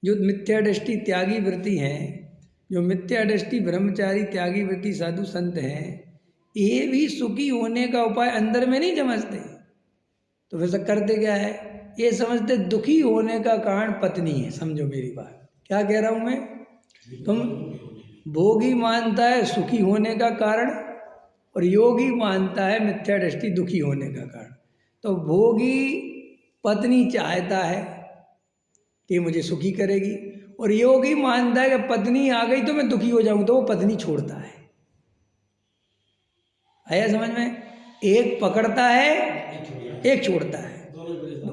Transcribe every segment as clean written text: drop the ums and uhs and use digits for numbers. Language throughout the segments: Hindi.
जो मिथ्या दृष्टि त्यागी वृत्ति हैं, जो मिथ्या दृष्टि ब्रह्मचारी त्यागी वृत्ति साधु संत हैं, ये भी सुखी होने का उपाय अंदर में नहीं समझते। तो वैसा करते क्या है, ये समझते दुखी होने का कारण पत्नी है। समझो मेरी बात, क्या कह रहा हूं मैं। तुम भोगी मानता है सुखी होने का कारण, और योगी मानता है मिथ्या दृष्टि दुखी होने का कारण। तो भोगी पत्नी चाहता है कि मुझे सुखी करेगी, और योगी मानता है कि पत्नी आ गई तो मैं दुखी हो जाऊं, तो वो पत्नी छोड़ता है। आया समझ में। एक पकड़ता है, एक छोड़ता है।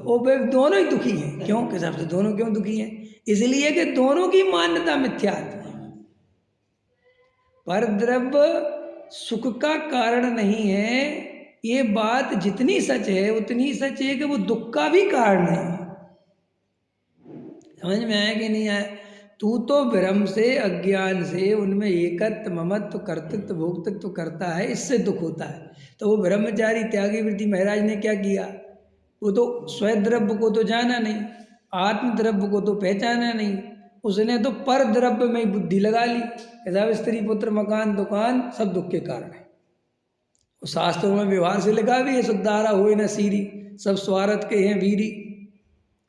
वो दोनों ही दुखी हैं। क्यों, किस हिसाब से दोनों क्यों दुखी हैं? इसलिए कि दोनों की मान्यता मिथ्या है। पर द्रव्य सुख का कारण नहीं है, ये बात जितनी सच है उतनी सच है कि वो दुख का भी कारण है। समझ में आया कि नहीं आया। तू तो भ्रम से अज्ञान से उनमें एकत्व ममत्व कर्तृत्व भोक्तृत्व करता है, इससे दुख होता है। तो वो ब्रह्मचारी त्यागी वृत्ति महाराज ने क्या किया, वो तो स्वयं द्रव्य को तो जाना नहीं, आत्म द्रव्य को तो पहचाना नहीं, उसने तो पर द्रव्य में बुद्धि लगा ली। यदा स्त्री पुत्र मकान दुकान सब दुख के कारण है। शास्त्रों में व्यवहार से लिखा भी है, सुधारा हो न सीरी, सब स्वार्थ के हैं वीरी,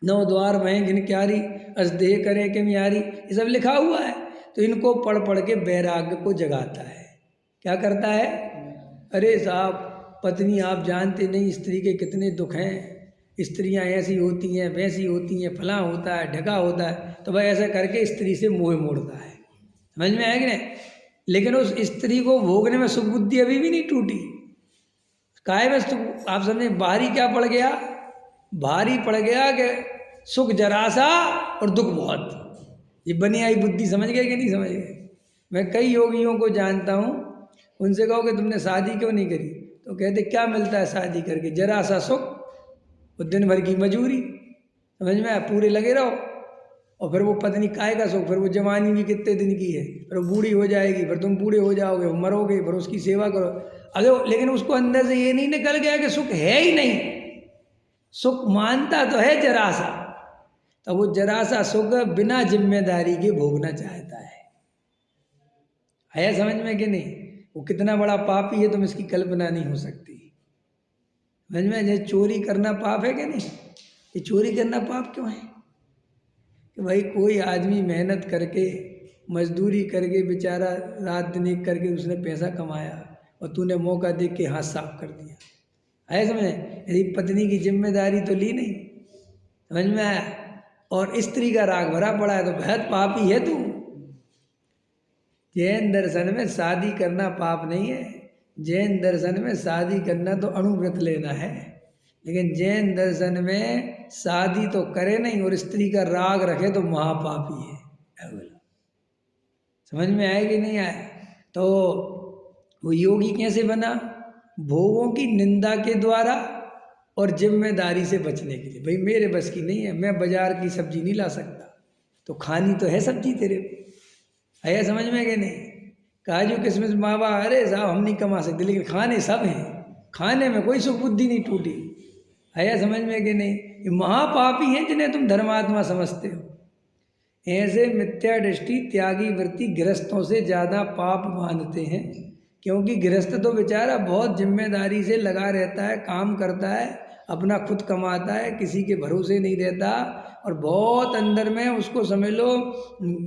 नौ द्वार वह घिन क्यारी, असदेह करे के म्यारी, ये सब लिखा हुआ है। तो इनको पढ़ पढ़ के वैराग्य को जगाता है। क्या करता है, अरे साहब पत्नी आप जानते नहीं स्त्री के कितने दुख हैं, स्त्रियां ऐसी होती हैं वैसी होती हैं, फलां होता है ढका होता है। तो भाई ऐसा करके स्त्री से मोह मोड़ता है। समझ में आया कि नहीं। लेकिन उस स्त्री को भोगने में सुबुद्धि अभी भी नहीं टूटी। काय बस तो आप समझे बाहरी क्या पड़ गया, भारी पड़ गया कि सुख जरा सा और दुख बहुत। ये बनी आई बुद्धि समझ गए कि नहीं समझ गए। मैं कई योगियों को जानता हूँ, उनसे कहो कि तुमने शादी क्यों नहीं करी, तो कहते क्या मिलता है शादी करके, जरा सा सुख और दिन भर की मजूरी। समझ में, पूरे लगे रहो। और फिर वो पत्नी काय का सुख, फिर वो जवानी भी कितने दिन की है, फिर वो बूढ़ी हो जाएगी, फिर तुम बूढ़े हो जाओगे, मरोगे, फिर उसकी सेवा करो। अगर लेकिन उसको अंदर से ये नहीं निकल गया कि सुख है ही नहीं, सुख मानता तो है जरा सा, तो वो जरा सा सुख बिना जिम्मेदारी के भोगना चाहता है। आया समझ में कि नहीं। वो कितना बड़ा पापी है तुम इसकी कल्पना नहीं हो सकती। समझ में, जैसे चोरी करना पाप है कि नहीं। ये चोरी करना पाप क्यों है कि भाई कोई आदमी मेहनत करके मजदूरी करके बेचारा रात दिन एक करके उसने पैसा कमाया और तूने मौका देख के हाथ साफ कर दिया। आया समझ। यदि पत्नी की जिम्मेदारी तो ली नहीं, समझ में आया, और स्त्री का राग भरा पड़ा है तो बहुत पापी है तू। जैन दर्शन में शादी करना पाप नहीं है। जैन दर्शन में शादी करना तो अणुव्रत लेना है, लेकिन जैन दर्शन में शादी तो करे नहीं और स्त्री का राग रखे तो महापापी है। समझ में आया कि नहीं आया। तो वो योगी कैसे बना, भोगों की निंदा के द्वारा और जिम्मेदारी से बचने के लिए। भाई मेरे बस की नहीं है, मैं बाजार की सब्जी नहीं ला सकता, तो खानी तो है सब्जी तेरे को। आया समझ में कि नहीं। काजू किशमिश मावा अरे साहब हम नहीं कमा सकते, लेकिन खाने सब हैं, खाने में कोई सुख बुद्धि नहीं टूटी। आया समझ में कि नहीं। ये महापापी हैं जिन्हें तुम धर्मात्मा समझते हो। ऐसे मिथ्या दृष्टि त्यागी वृत्ति गृहस्थों से ज़्यादा पाप मानते हैं, क्योंकि गृहस्थ तो बेचारा बहुत जिम्मेदारी से लगा रहता है, काम करता है, अपना खुद कमाता है, किसी के भरोसे नहीं रहता, और बहुत अंदर में उसको समझ लो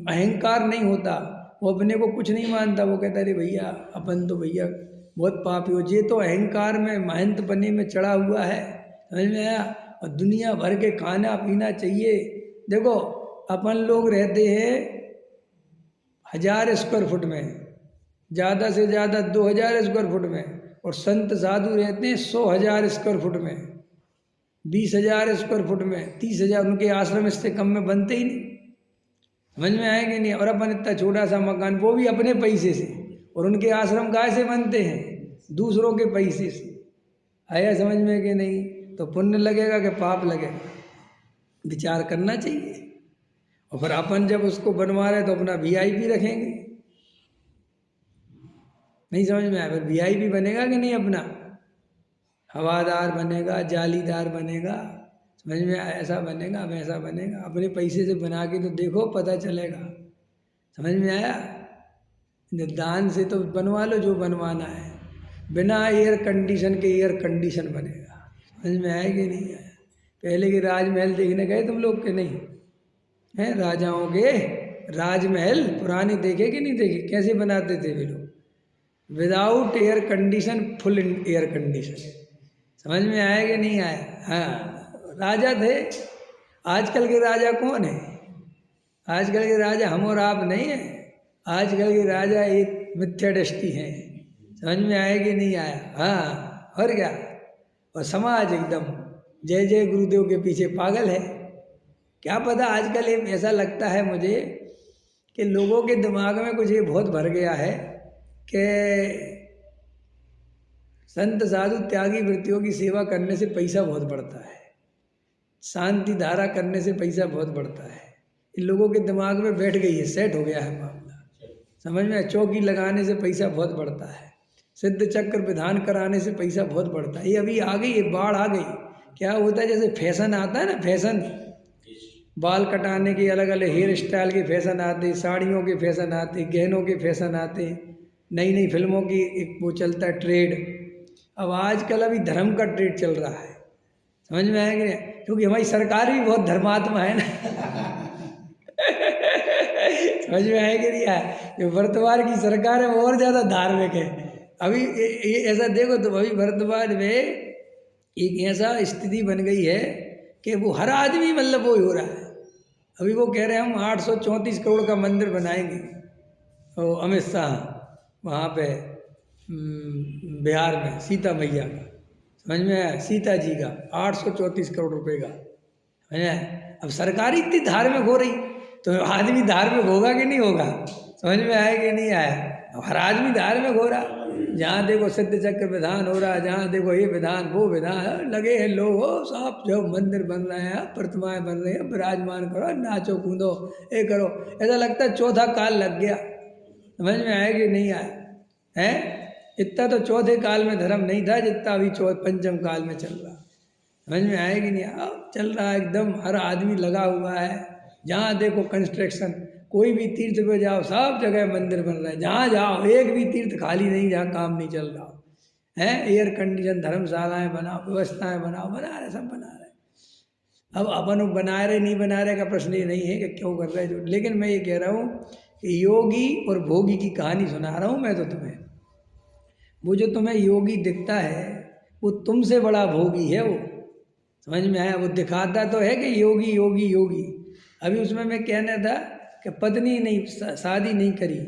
अहंकार नहीं होता। वो अपने को कुछ नहीं मानता, वो कहता अरे भैया अपन तो भैया बहुत पापी हो। ये तो अहंकार में महंत बने में चढ़ा हुआ है। समझ में आया। और दुनिया भर के खाना पीना चाहिए। देखो अपन लोग रहते हैं 1000 स्क्वायर फुट में, ज़्यादा से ज़्यादा 2000 स्क्वायर फुट में, और संत साधु रहते हैं 100,000 स्क्वायर फुट में, 20,000 स्क्वायर फुट में, 30,000। उनके आश्रम इससे कम में बनते ही नहीं। समझ में आएंगे नहीं। और अपन इतना छोटा सा मकान, वो भी अपने पैसे से, और उनके आश्रम काय से बनते हैं, दूसरों के पैसे से। आया समझ में कि नहीं। तो पुण्य लगेगा कि पाप लगेगा, विचार करना चाहिए। और फिर अपन जब उसको बनवा रहे तो अपना वीआईपी रखेंगे। नहीं समझ में आया। फिर वीआईपी बनेगा कि नहीं अपना, हवादार बनेगा, जालीदार बनेगा, समझ में आया? ऐसा बनेगा वैसा बनेगा, अपने पैसे से बना के तो देखो, पता चलेगा। समझ में आया? दान से तो बनवा लो जो बनवाना है, बिना एयर कंडीशन के एयर कंडीशन बनेगा। समझ में आया कि नहीं आया? पहले के राजमहल देखने गए तुम लोग के नहीं हैं? राजाओं के राजमहल पुराने देखे कि नहीं देखे? कैसे बनाते थे वे लोग? Without air condition, full air condition. समझ में आया कि नहीं आया? हाँ, राजा थे। आजकल के राजा कौन है? आजकल के राजा हम और आप नहीं है। आजकल के राजा एक मिथ्या दृष्टि हैं। समझ में आया कि नहीं आया? हाँ, और क्या? और समाज एकदम जय जय गुरुदेव के पीछे पागल है। क्या पता, आजकल ये ऐसा लगता है मुझे कि लोगों के दिमाग में कुछ ये बहुत भर गया है कि संत साधु त्यागी वृत्तियों की सेवा करने से पैसा बहुत बढ़ता है, शांति धारा करने से पैसा बहुत बढ़ता है। इन लोगों के दिमाग में बैठ गई है, सेट हो गया है मामला। समझ में? चौकी लगाने से पैसा बहुत बढ़ता है, सिद्ध चक्र विधान कराने से पैसा बहुत बढ़ता है। ये अभी आ गई, एक बाढ़ आ गई। क्या होता है, जैसे फैशन आता है ना, फैशन, बाल कटाने के अलग अलग हेयर स्टाइल के फैशन आते, साड़ियों के फैशन आते, गहनों के फैशन आते, नई नई फिल्मों की एक वो चलता है ट्रेड। अब आजकल अभी धर्म का ट्रेड चल रहा है। समझ में आएंगे? क्योंकि हमारी सरकार भी बहुत धर्मात्मा है ना। समझ में आएगी नहीं आया? जो वर्तमान की सरकार है वो और ज़्यादा धार्मिक है। अभी ये ऐसा देखो तो अभी वर्तमान में एक ऐसा स्थिति बन गई है कि वो हर आदमी मतलब वो हो रहा है। अभी वो कह रहे हैं हम 834 करोड़ का मंदिर बनाएंगे, वो अमित शाह वहाँ पे बिहार में सीता मैया का। समझ में आया? सीता जी का 834 करोड़ रुपए का है। अब सरकार इतनी धार्मिक हो रही तो आदमी धार्मिक होगा कि नहीं होगा? समझ में आया कि नहीं आया? अब हर आदमी धार्मिक हो रहा, जहाँ देखो सिद्ध चक्र विधान हो रहा, जहाँ देखो ये विधान वो विधान लगे हैं। लोग सब जो मंदिर बन रहे हैं, प्रतिमाएं बन रही हैं, विराजमान करो, नाचो कूदो, ये करो। ऐसा लगता है चौथा काल लग गया। समझ में आया कि नहीं आया? है इतना तो चौथे काल में धर्म नहीं था जितना अभी पंचम काल में चल रहा। समझ में आया कि नहीं? अब चल रहा है एकदम, हर आदमी लगा हुआ है। जहाँ देखो कंस्ट्रक्शन, कोई भी तीर्थ पे जाओ सब जगह मंदिर बन रहा है। जहाँ जाओ एक भी तीर्थ खाली नहीं जहाँ काम नहीं चल रहा है। एयर कंडीशन धर्मशालाएं बनाओ, व्यवस्थाएं बनाओ, बना रहे, सब बना रहे। अब अपन बना रहे नहीं बना रहे का प्रश्न ये नहीं है कि क्यों कर रहे जो। लेकिन मैं ये कह रहा हूँ कि योगी और भोगी की कहानी सुना रहा हूँ मैं तो तुम्हें। वो जो तुम्हें योगी दिखता है वो तुमसे बड़ा भोगी है वो। समझ में आया? वो दिखाता तो है कि योगी योगी योगी। अभी उसमें मैं कहना था कि पत्नी नहीं, शादी नहीं करी।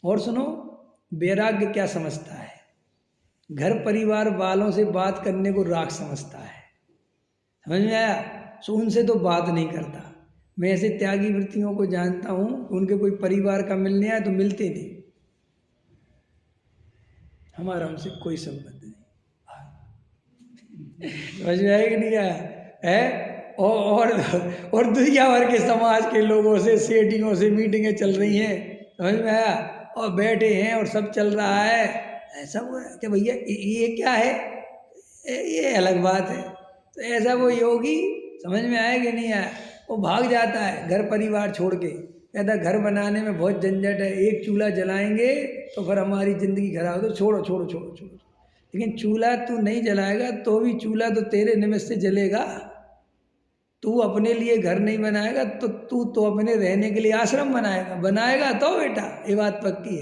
और सुनो, वैराग्य क्या समझता है? घर परिवार वालों से बात करने को राग समझता है। समझ में आया? सो उनसे तो बात नहीं करता। मैं ऐसे त्यागी वृत्तियों को जानता हूँ, उनके कोई परिवार का मिलने आए तो मिलते नहीं, हमारा उनसे कोई संबंध नहीं। समझ में आया कि नहीं आया? है और दुनिया भर के समाज के लोगों से, सेटिंगों से मीटिंगें चल रही हैं। समझ में आया? और बैठे हैं और सब चल रहा है। ऐसा वो है कि भैया ये क्या है, ये अलग बात है। तो ऐसा वो योगी, समझ में आया कि नहीं आया? वो भाग जाता है घर परिवार छोड़ के, कहता घर बनाने में बहुत झंझट है, एक चूल्हा जलाएंगे तो फिर हमारी ज़िंदगी खराब हो, तो छोड़ो छोड़ो छोड़ो छोड़ो। लेकिन चूल्हा तू नहीं जलाएगा तो भी चूल्हा तो तेरे निमित्त से जलेगा। तू अपने लिए घर नहीं बनाएगा तो तू तो अपने रहने के लिए आश्रम बनाएगा तो बेटा, ये बात पक्की है।